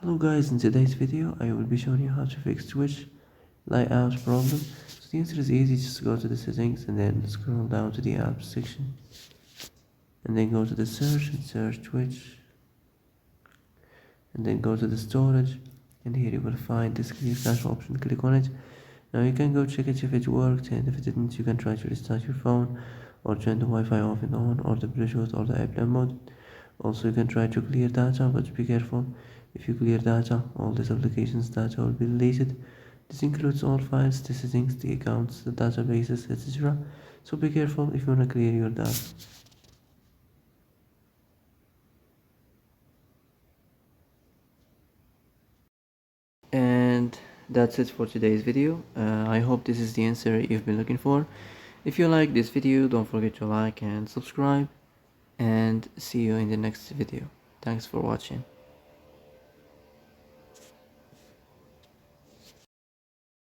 Hello guys, in today's video I will be showing you how to fix Twitch layout problem. So the answer is easy, just go to the settings and then scroll down to the apps section and then go to the search and search Twitch and then go to the storage, and here you will find this clear cache option. Click on it. Now you can go check it if it worked, and if it didn't you can try to restart your phone or turn the Wi-Fi off and on, or the Bluetooth or the airplane mode. Also you can try to clear data, but be careful. If you clear data, all these applications data will be deleted. This includes all files, the settings, the accounts, the databases, etc. So be careful if you want to clear your data. And that's it for today's video. I hope this is the answer you've been looking for. If you like this video, don't forget to like and subscribe, and see you in the next video. Thanks for watching.